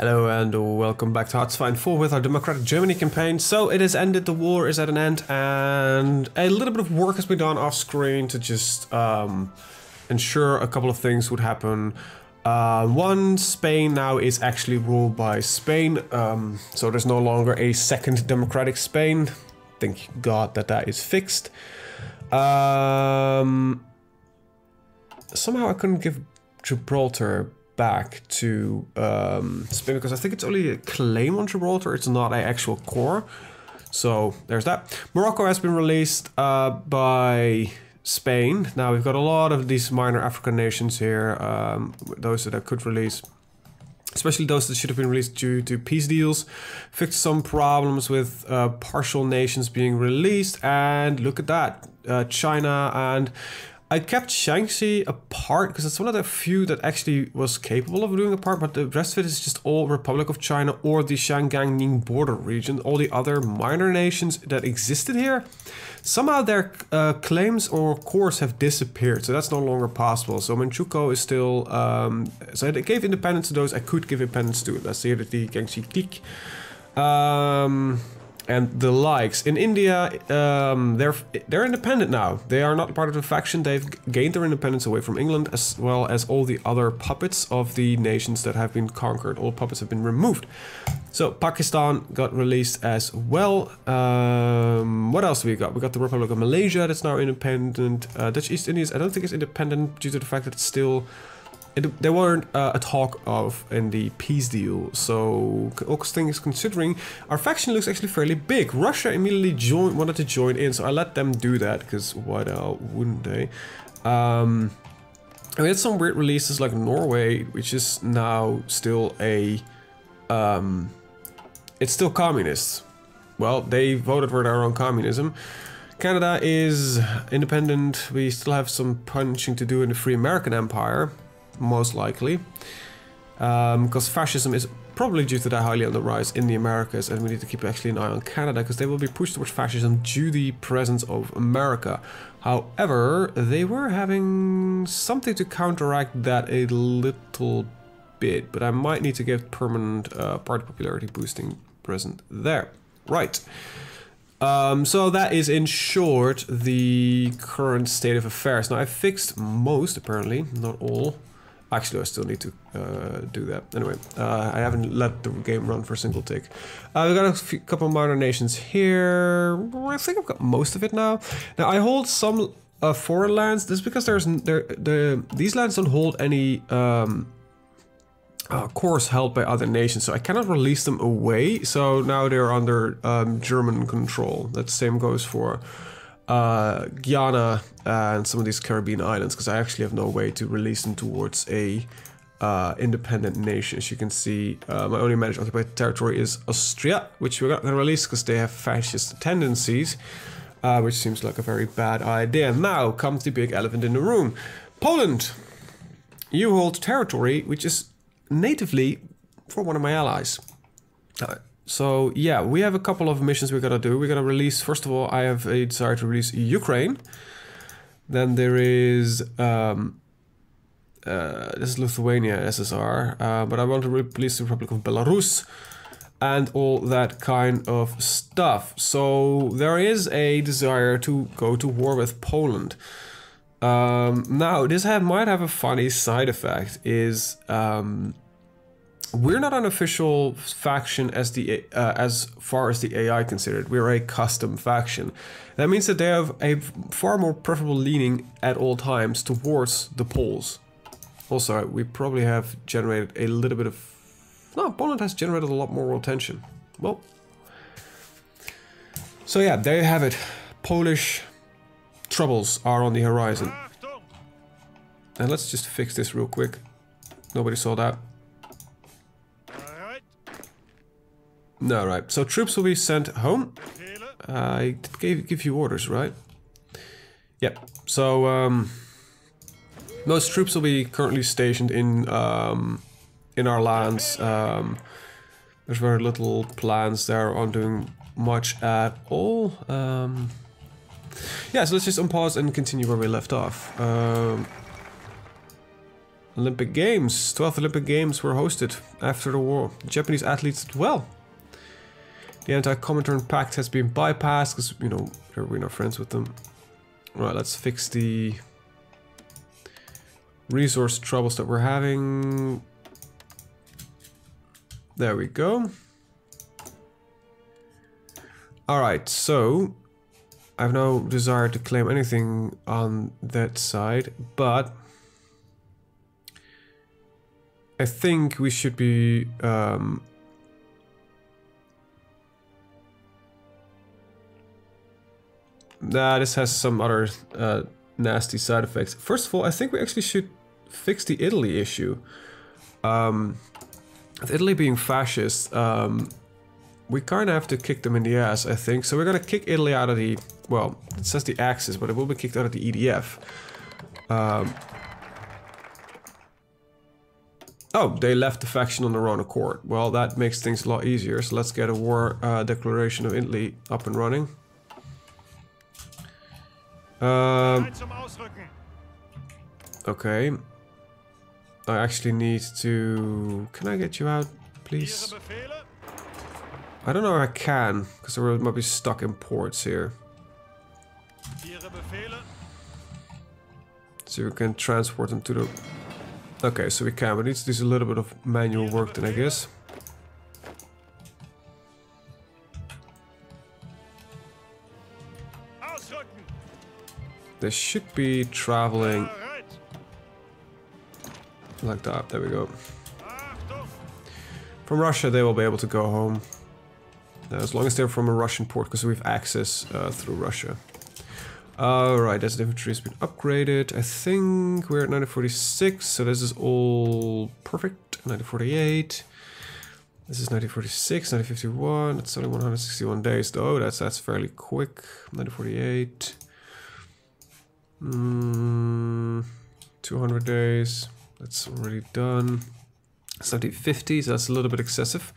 Hello and welcome back to HoI4 with our Democratic Germany campaign. So it has ended, the war is at an end, and a little bit of work has been done off screen to just ensure a couple of things would happen. One, Spain now is actually ruled by Spain, so there's no longer a second democratic Spain. Thank God that is fixed. Somehow I couldn't give Gibraltar back to Spain because I think it's only a claim on Gibraltar, it's not an actual core. So there's that. Morocco has been released by Spain. Now we've got a lot of these minor African nations here, those that I could release, especially those that should have been released due to peace deals. Fixed some problems with partial nations being released, and look at that, China. And I kept Shaanxi apart because it's one of the few that actually was capable of doing a part, but the rest of it is just all Republic of China or the Shangang border region. All the other minor nations that existed here, somehow their claims or cores have disappeared, so that's no longer possible. So Manchukuo is still, so I gave independence to those I could give independence to. Let's see, the Gangxi clique. And the likes. In India, they're independent now. They are not part of the faction. They've gained their independence away from England, as well as all the other puppets of the nations that have been conquered. All puppets have been removed. So Pakistan got released as well. What else do we got? We got the Republic of Malaysia that's now independent. Dutch East Indies, I don't think it's independent due to the fact that it's still... They weren't a talk of in the peace deal, so all things considering, our faction looks actually fairly big. Russia immediately wanted to join in, so I let them do that, because why the hell wouldn't they? We had some weird releases like Norway, which is now still a... it's still communist. Well, they voted for their own communism. Canada is independent. We still have some punching to do in the Free American Empire, most likely, because fascism is probably due to that highly on the rise in the Americas, and we need to keep actually an eye on Canada because they will be pushed towards fascism due to the presence of America. However, they were having something to counteract that a little bit, but I might need to get permanent party popularity boosting present there. Right. So that is, in short, the current state of affairs. Now, I fixed most, apparently, not all. Actually, I still need to do that. Anyway, I haven't let the game run for a single tick. We've got a couple of minor nations here. I think I've got most of it now. Now, I hold some foreign lands. This is because these lands don't hold any cores held by other nations, so I cannot release them away. So now they're under German control. That same goes for Guyana and some of these Caribbean islands, because I actually have no way to release them towards a independent nation. As you can see, my only managed occupied territory is Austria, which we're not going to release because they have fascist tendencies, which seems like a very bad idea. Now comes the big elephant in the room. Poland, you hold territory which is natively for one of my allies. So yeah, we have a couple of missions we're gonna do. We're gonna release, first of all, I have a desire to release Ukraine. Then there is, this is Lithuania, SSR, but I want to release the Republic of Belarus and all that kind of stuff. So there is a desire to go to war with Poland. Now, this might have a funny side effect, is we're not an official faction as far as the AI considered. We're a custom faction. That means that they have a far more preferable leaning at all times towards the Poles. Also, we probably have generated a little bit of... No, Poland has generated a lot more world tension. Well, so yeah, there you have it. Polish troubles are on the horizon. And let's just fix this real quick. Nobody saw that. No, right. So troops will be sent home. I did give you orders, right? Yep. So most troops will be currently stationed in our lands. There's very little plans there on doing much at all. Yeah, so let's just unpause and continue where we left off. Olympic Games. 12 Olympic Games were hosted after the war. Japanese athletes did well. The anti-Comintern pact has been bypassed because, you know, we're not friends with them. Right, let's fix the resource troubles that we're having. There we go. Alright, so I have no desire to claim anything on that side, but I think we should be this has some other nasty side effects. First of all, I think we actually should fix the Italy issue. With Italy being fascist, we kind of have to kick them in the ass, I think. So we're gonna kick Italy out of the, well, it says the Axis, but it will be kicked out of the EDF. Oh, they left the faction on their own accord. Well, that makes things a lot easier. So let's get a war declaration of Italy up and running. Okay. I actually need to... Can I get you out, please? I don't know if I can, because we might be stuck in ports here. So we can transport them to the... Okay, so we can, but it needs to do a little bit of manual work then, I guess. They should be traveling like that. There we go. From Russia, they will be able to go home. As long as they're from a Russian port, because we have access through Russia. Alright, that's infantry has been upgraded. I think we're at 1946, so this is all perfect. 1948. This is 1946, 1951. It's only 161 days though. That's fairly quick. 1948. 200 days. That's already done. 1950, so that's a little bit excessive.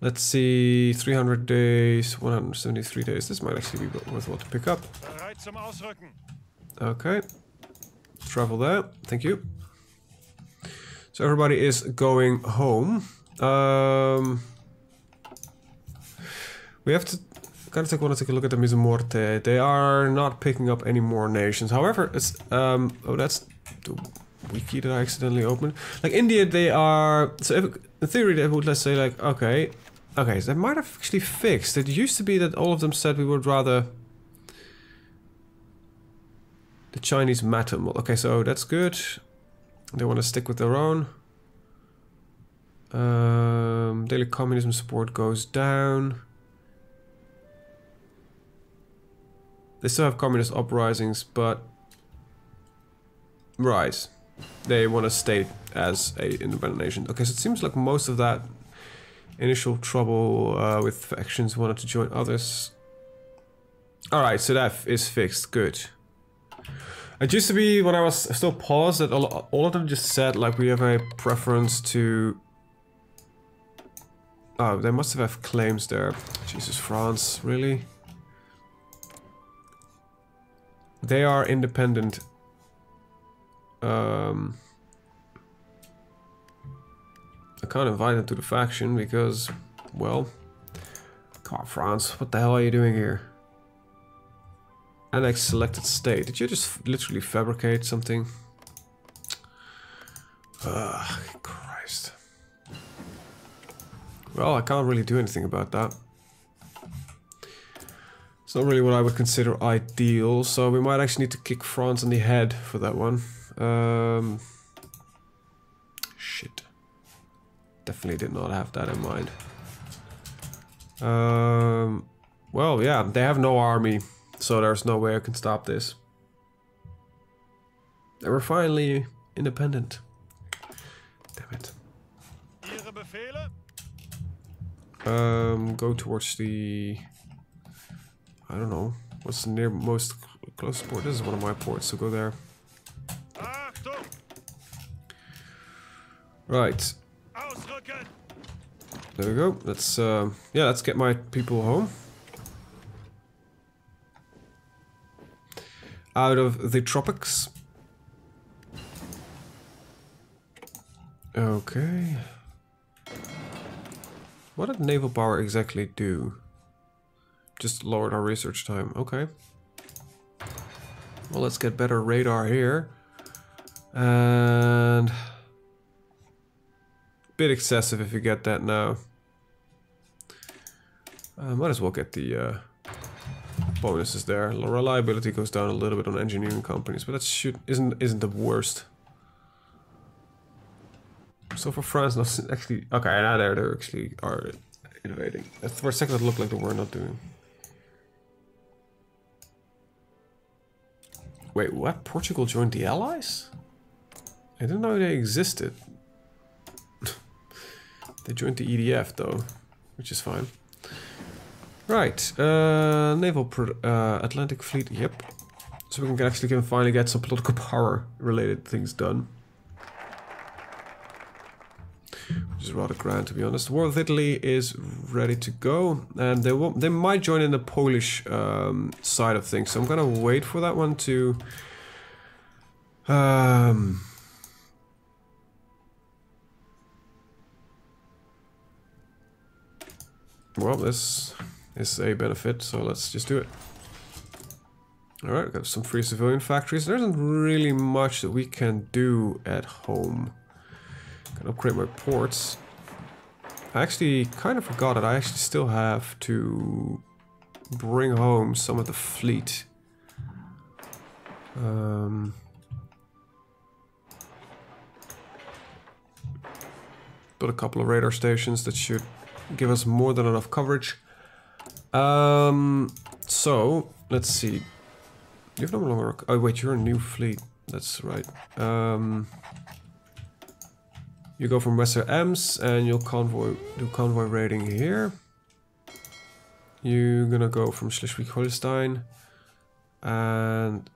Let's see, 300 days, 173 days. This might actually be worthwhile to pick up. Okay. Travel there. Thank you. So everybody is going home. We have to kind of want to take a look at the Mise Morte. They are not picking up any more nations. However, it's oh, that's the wiki that I accidentally opened. Like India, they are. So if, in theory, they would, let's say, like, okay, so they might have actually fixed. It used to be that all of them said we would rather the Chinese matter. Okay, so that's good. They want to stick with their own. Daily communism support goes down. They still have communist uprisings, but right, they want to stay as a independent nation. Okay, so it seems like most of that initial trouble with factions wanted to join others. All right, so that is fixed. Good. It used to be when I was still paused that all of them just said like we have a preference to. Oh, they must have claims there. Jesus, France, really? They are independent. I can't invite them to the faction because, well, come on, France, what the hell are you doing here? Annex selected state. Did you just literally fabricate something? Christ. Well, I can't really do anything about that. It's not really what I would consider ideal, so we might actually need to kick France in the head for that one. Shit. Definitely did not have that in mind. Well, yeah, they have no army, so there's no way I can stop this. They were finally independent. Damn it. Go towards the... I don't know. What's the near most close port? This is one of my ports, so go there. Right. There we go. Let's yeah, let's get my people home. Out of the tropics. Okay. What did naval power exactly do? Just lowered our research time. Okay. Well, let's get better radar here. And... bit excessive if you get that now. Might as well get the bonuses there. Reliability goes down a little bit on engineering companies, but that isn't the worst. So for France, not actually okay. Now they actually are innovating. For a second, it looked like they were not doing. Wait, what? Portugal joined the Allies? I didn't know they existed. They joined the EDF though, which is fine. Right, naval Atlantic Fleet. Yep. So we can actually finally get some political power related things done. Which is rather grand, to be honest. War with Italy is ready to go, and they might join in the Polish side of things. So I'm gonna wait for that one to. Well, this is a benefit, so let's just do it. All right, got some free civilian factories. There isn't really much that we can do at home. Can upgrade my ports. I actually kind of forgot that I actually still have to bring home some of the fleet. Put a couple of radar stations that should give us more than enough coverage. So let's see. You've no longer. Oh wait, you're a new fleet. That's right. You go from Wester Ems and you'll do convoy raiding here. You're gonna go from Schleswig-Holstein and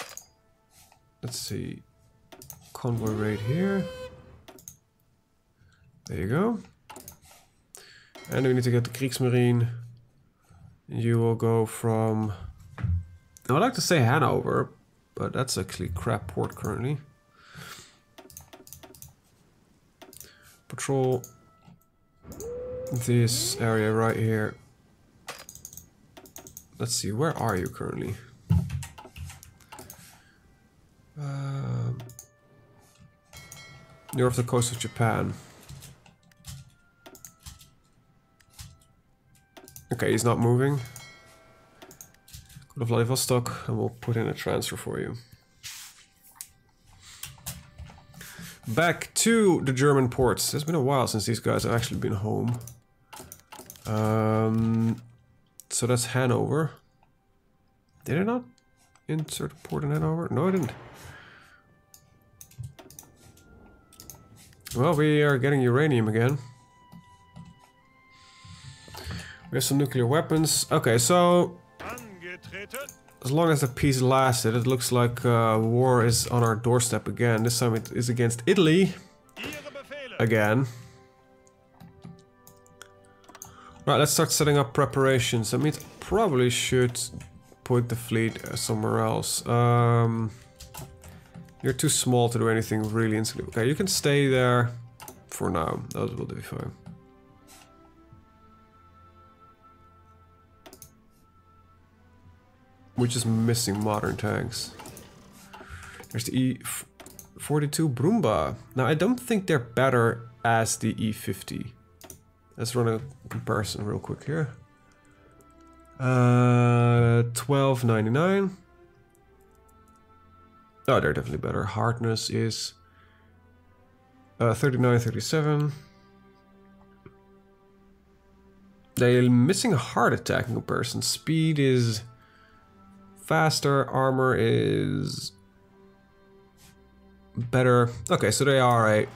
let's see, convoy raid here. There you go. And we need to get the Kriegsmarine. You will go from, I would like to say Hanover, but that's actually crap port currently. Patrol this area right here. Let's see, where are you currently? You're off the coast of Japan. Okay, he's not moving. Go to Vladivostok and we'll put in a transfer for you. Back to the German ports. It's been a while since these guys have actually been home. So that's Hanover. Did I not insert a port in Hanover? No, I didn't. Well, we are getting uranium again. We have some nuclear weapons. Okay, so as long as the peace lasted, it looks like war is on our doorstep again. This time it is against Italy. Again. Right, let's start setting up preparations. That means I probably should put the fleet somewhere else. You're too small to do anything really instantly. Okay, you can stay there for now. That will be fine. We're just missing modern tanks. There's the E42 Brumba. Now, I don't think they're better as the E50. Let's run a comparison real quick here. 1299. Oh, they're definitely better. Hardness is 3937. They're missing a heart attack in comparison. Speed is faster, armor is better. Okay, so they are a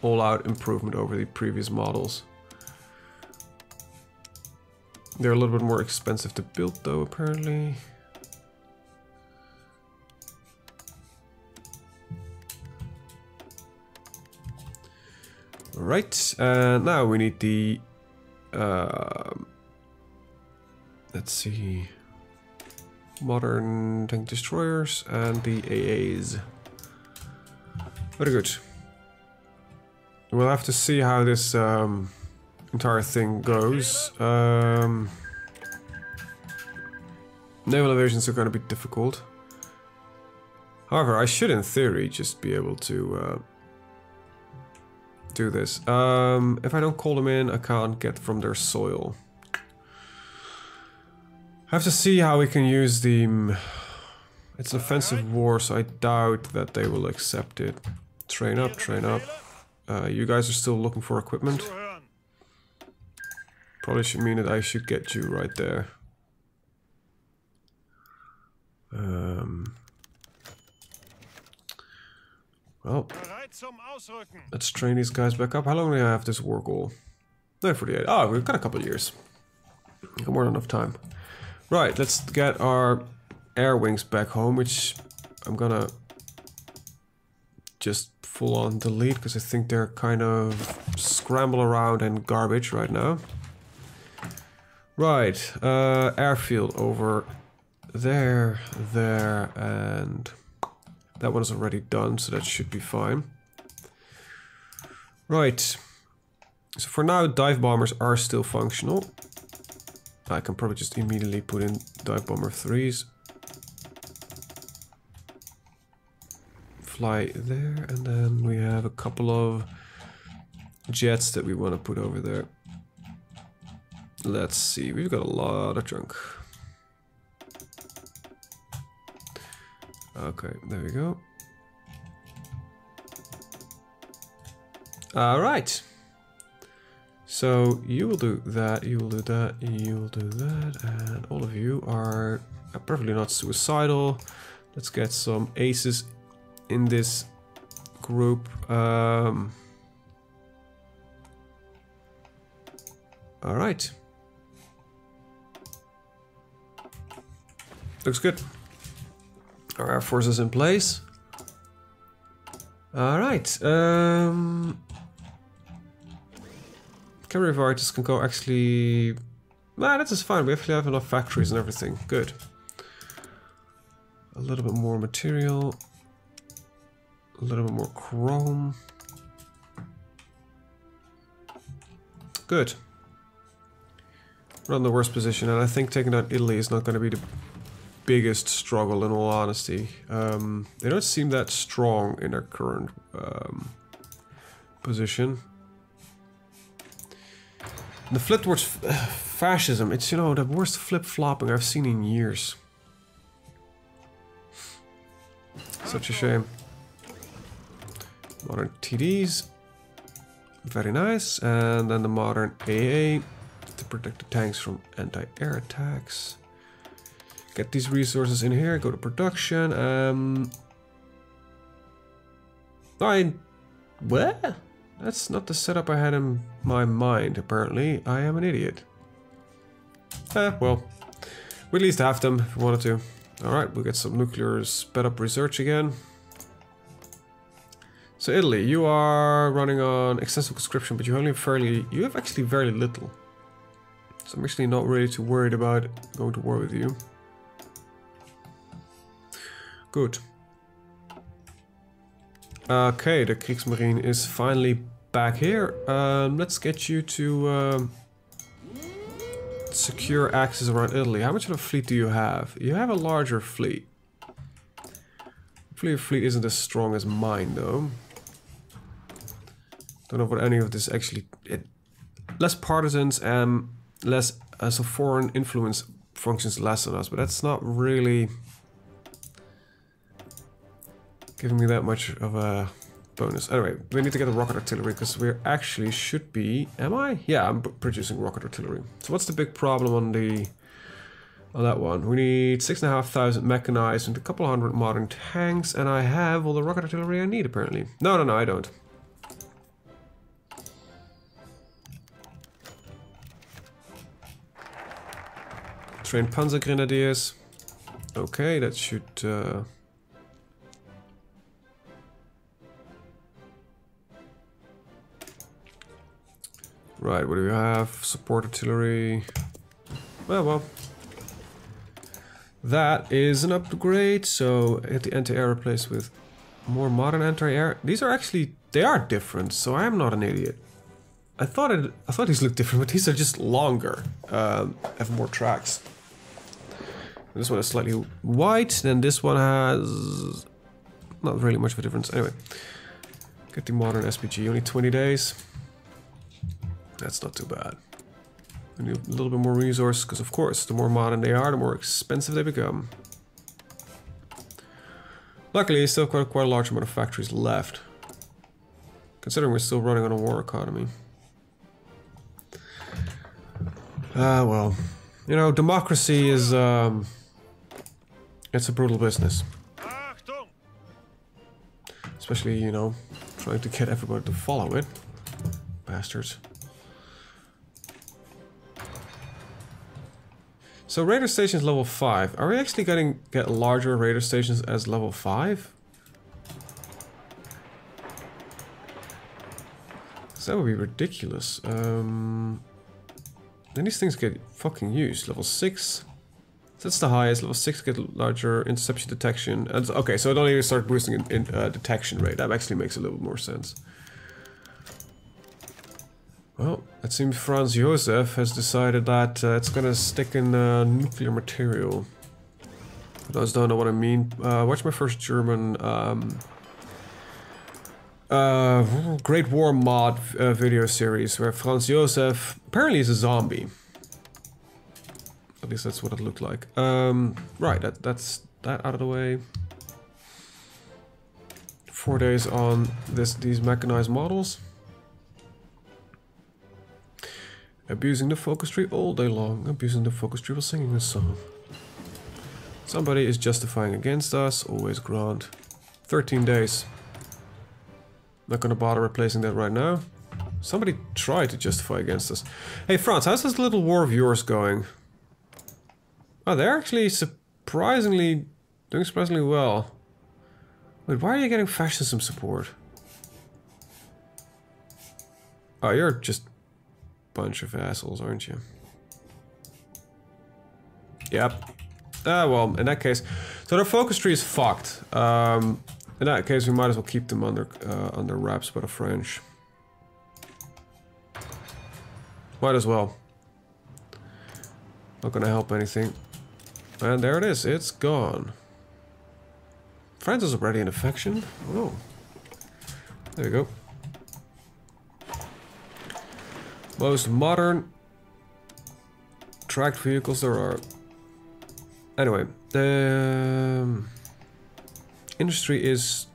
all-out improvement over the previous models. They're a little bit more expensive to build though, apparently. Right, and now we need the let's see, modern tank destroyers and the AAs. Very good. We'll have to see how this entire thing goes. Naval evasions are going to be difficult. However, I should, in theory, just be able to do this. If I don't call them in, I can't get from their soil. I have to see how we can use the... It's an offensive war, so I doubt that they will accept it. Train up, train up. You guys are still looking for equipment. Probably should mean that I should get you right there. Well, let's train these guys back up. How long do I have this war goal? 948. Oh, we've got a couple of years. Got more than enough time. Right, let's get our air wings back home, which I'm gonna just full on delete because I think they're kind of scramble around and garbage right now. Right, airfield over there, and that one is already done, so that should be fine. Right, so for now dive bombers are still functional. I can probably just immediately put in dive bomber 3s. Fly there, and then we have a couple of jets that we want to put over there. Let's see, we've got a lot of junk. Okay, there we go. Alright. So you will do that, you will do that, you will do that, and all of you are preferably not suicidal. Let's get some aces in this group. Alright. Looks good. Our air force is in place. Alright. Cavalry varieties can go actually... Nah, that is fine. We actually have enough factories and everything. Good. A little bit more material. A little bit more chrome. Good. We're in the worst position, and I think taking out Italy is not going to be the biggest struggle, in all honesty. They don't seem that strong in their current position. The flip towards fascism, it's, you know, the worst flip-flopping I've seen in years. Such a shame. Modern TDs. Very nice. And then the modern AA to protect the tanks from anti-air attacks. Get these resources in here, go to production. What? That's not the setup I had in my mind, apparently. I am an idiot. Well, we at least have them if we wanted to. Alright, we'll get some nuclear sped up research again. So Italy, you are running on extensive conscription, but you have actually very little. So I'm actually not really too worried about going to war with you. Good. Okay, the Kriegsmarine is finally back here. Let's get you to secure access around Italy. How much of a fleet do you have? You have a larger fleet. Hopefully your fleet isn't as strong as mine, though. Don't know what any of this actually... less partisans and less as a foreign influence functions less on us, but that's not really giving me that much of a bonus. Anyway, we need to get the rocket artillery because we actually should be... Am I? Yeah, I'm producing rocket artillery. So what's the big problem on that one? We need 6,500 mechanized and a couple hundred modern tanks, and I have all the rocket artillery I need apparently. No, I don't. Train Panzer Grenadiers. Okay, that should... Right, what do we have? Support artillery. Well. That is an upgrade, so get the anti-air replaced with More modern anti-air. These are actually, they are different, so I am not an idiot. I thought these looked different, but these are just longer. Have more tracks. This one is slightly white, then this one has not really much of a difference. Anyway, get the modern SPG, only 20 days. That's not too bad. I need a little bit more resource, because of course, the more modern they are, the more expensive they become. Luckily, still quite a large amount of factories left. Considering we're still running on a war economy. Well, you know, democracy is, it's a brutal business. Especially, you know, trying to get everybody to follow it. Bastards. So radar stations level 5. Are we actually gonna get larger radar stations as level 5? That would be ridiculous. Then these things get fucking used. Level 6. That's the highest. Level 6 get larger interception detection. And, okay, so it only even start boosting in detection rate. That actually makes a little more sense. Well, it seems Franz Josef has decided that it's gonna stick in nuclear material. For those who don't know what I mean, watch my first German Great War mod video series where Franz Josef apparently is a zombie. At least that's what it looked like. Right, that's that out of the way. 4 days on these mechanized models. Abusing the focus tree all day long. Abusing the focus tree while singing a song. Somebody is justifying against us. Always grant. 13 days. Not gonna bother replacing that right now. Somebody tried to justify against us. Hey Franz, how's this little war of yours going? Oh, they're actually doing surprisingly well. Wait, why are you getting fascism support? Oh, you're just bunch of assholes, aren't you? Yep. Well, in that case, so their focus tree is fucked. In that case, we might as well keep them under wraps by the French. Might as well. Not gonna help anything. And there it is. It's gone. France is already in affection. Oh, there we go. Most modern tracked vehicles there are. Anyway, the industry is...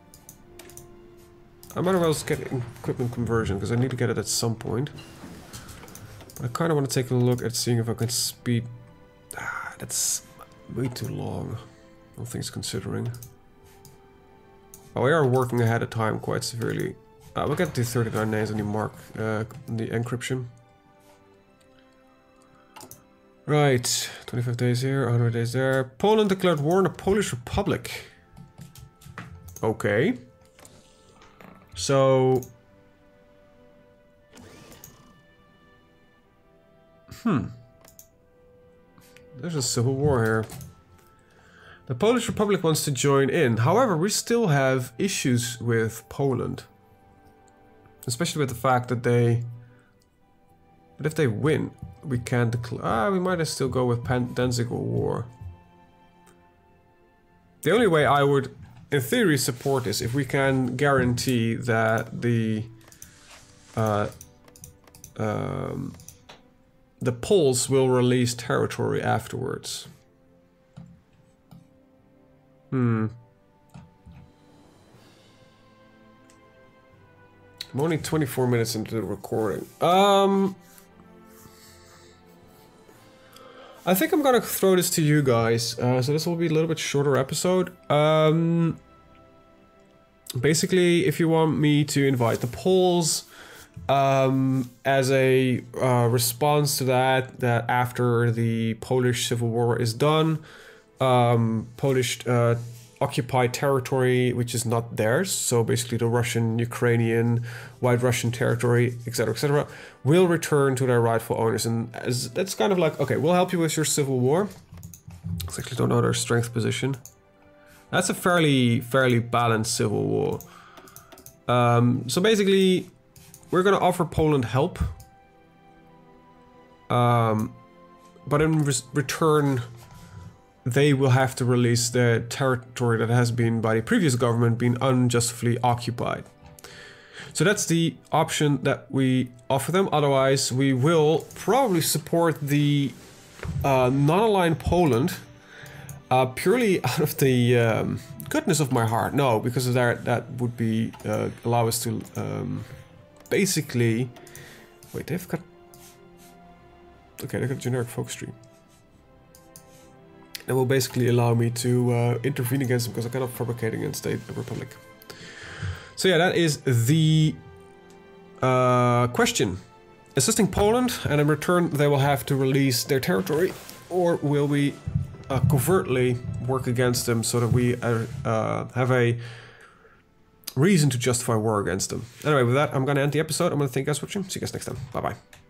I might as well get equipment conversion because I need to get it at some point. But I kind of want to take a look at seeing if I can speed... that's way too long, all things considering. Oh, we are working ahead of time quite severely. We'll get to 39 days on the mark, the encryption. Right, 25 days here, 100 days there. Poland declared war on the Polish Republic. Okay. So... There's a civil war here. The Polish Republic wants to join in. However, we still have issues with Poland. Especially with the fact that they... But if they win, we can't declare... we might as still go with Danzig War. The only way I would, in theory, support this if we can guarantee that the Poles will release territory afterwards. I'm only 24 minutes into the recording. I think I'm gonna throw this to you guys. So this will be a little bit shorter episode. Basically, if you want me to invite the Poles as a response to that after the Polish Civil War is done, Polish occupied territory which is not theirs, so basically the Russian, Ukrainian, White Russian territory, etc., will return to their rightful owners. And that's kind of like, okay, we'll help you with your civil war. I actually don't know their strength position. That's a fairly balanced civil war. So basically, we're gonna offer Poland help. But in return, they will have to release the territory that has been, by the previous government, been unjustly occupied. So that's the option that we offer them. Otherwise, we will probably support the non-aligned Poland purely out of the goodness of my heart. No, because of that would be allow us to basically... Wait, they've got... Okay, they got a generic focus tree. That will basically allow me to intervene against them because I cannot fabricate against a republic. So yeah, that is the question. Assisting Poland, and in return they will have to release their territory, or will we covertly work against them so that we have a reason to justify war against them. Anyway, with that, I'm going to end the episode. I'm going to thank you guys for watching. See you guys next time. Bye-bye.